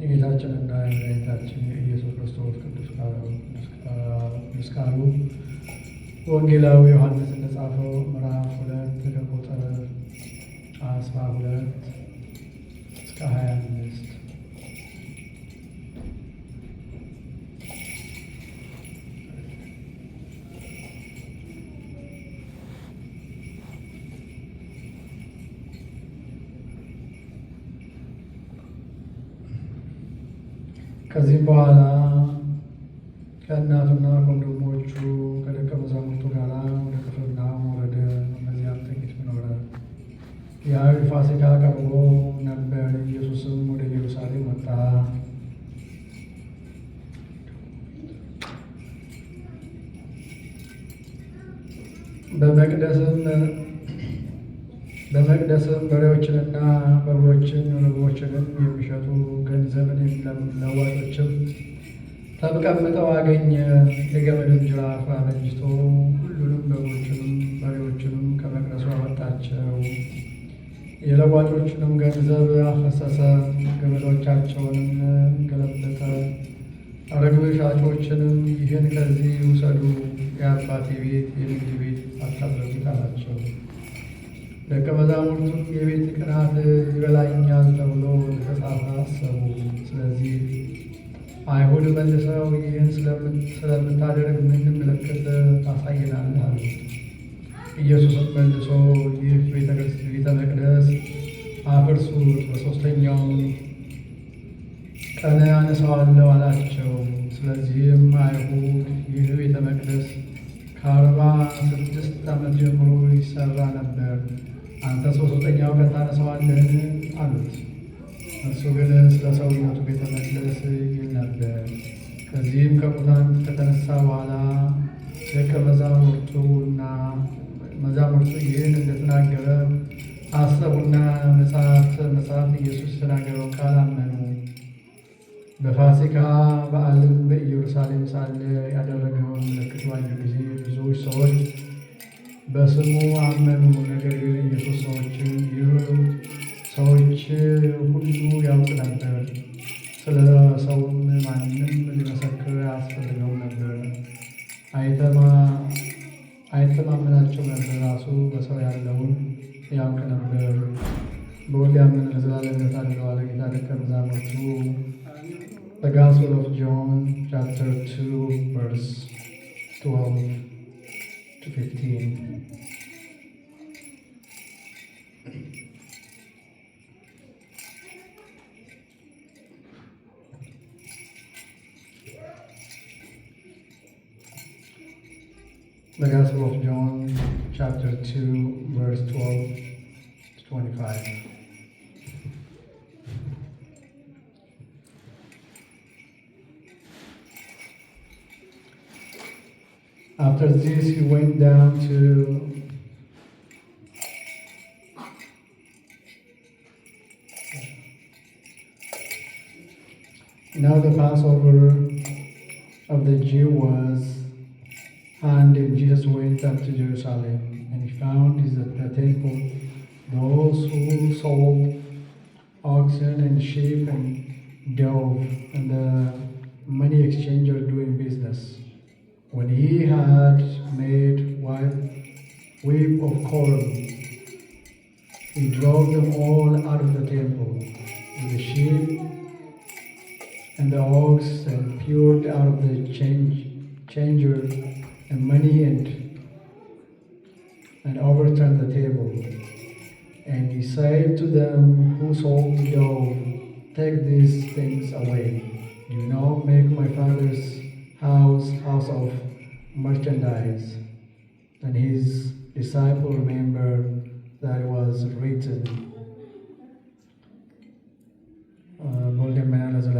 የጌታችንና የመድኃኒታችን የኢየሱስ ክርስቶስ ቅዱስ ቃሉ ወንጌላዊ ዮሐንስ እንደጻፈው ምዕራፍ 2 ከቁጥር 12 እስከ 25 ከዚህም በኋላ ከእናቱና ከወንድሞቹ ከደቀ መዛሙርቱ ጋር ወደ ቅፍርናሆም ወረደ። በዚያም ጥቂት ኖረ። የአይሁድ ፋሲካ ቀርቦ ነበር። ኢየሱስም ወደ ኢየሩሳሌም ወጣ። በመቅደስም በሬዎችንና በጎችን ርግቦችንም የሚሸጡ ገንዘብን ለዋጮችም ተቀምጠው አገኘ። የገመድም ጅራፍ አበጅቶ ሁሉንም በጎችንም በሬዎችንም ከመቅደሱ አወጣቸው። የለዋጮችንም ገንዘብ አፈሰሰ፣ ገመዶቻቸውንም ገለበጠ። ርግብ ሻጮችንም ይህን ከዚህ ውሰዱ፣ የአባቴ ቤት የንግድ ቤት አታድርጉት አላቸው። ደቀ መዛሙርቱም የቤት ቅናት ይበላኛል ተብሎ እንደተጻፈ አሰቡ። ስለዚህ አይሁድ መልሰው ይህን ስለምታደርግ ምን ምልክት ታሳየናለህ አሉት። ኢየሱስም መልሶ ይህ ቤተ መቅደስ አፍርሱት፣ በሦስተኛውም ቀን አነሳዋለሁ አላቸው። ስለዚህም አይሁድ ይህ ቤተ መቅደስ ከ46 ዓመት ጀምሮ ይሰራ ነበር፣ አንተ ሦስተኛው ቀን ታነሳዋለህን አሉት። እርሱ ግን ስለ ሰውነቱ ቤተ መቅደስ ይል ነበር። ከዚህም ከሙታን ከተነሳ በኋላ ደቀ መዛሙርቱ ይህን እንደተናገረ አሰቡና መጽሐፍ ኢየሱስ የተናገረው ቃል አመኑ። በፋሲካ በዓልም በኢየሩሳሌም ሳለ ያደረገውን ምልክት ባዩ ጊዜ ብዙዎች ሰዎች በስሙ አመኑ። ነገር ግን ኢየሱስ ሰዎች ሁሉ ያውቅ ነበር፣ ስለ ሰውም ማንም ሊመሰክር አያስፈልገው ነበር። አይተማመናቸው ነበር፣ ራሱ በሰው ያለውን ያውቅ ነበር። በወልድ ያመነ ለዘላለም ሕይወት አለው አለ ጌታ። ደቀ መዛሙርቱ The Gospel of John, chapter 2, verse 12 to 15. The Gospel of John, chapter 2, verse 12 to 25. After this, he went down to now the Passover of the Jew was, and Jesus went up to Jerusalem, and he found at the temple those who sold oxen and sheep and dove, and the money exchangers doing business. When he had made whip of corn, he drove them all out of the temple, with the sheep and the ox, and poured out of the money and overturned the table. And he said to them who sold the dough, take these things away. Do not make my father's house of merchandise. And his disciple remembered that it was written, Golden man as a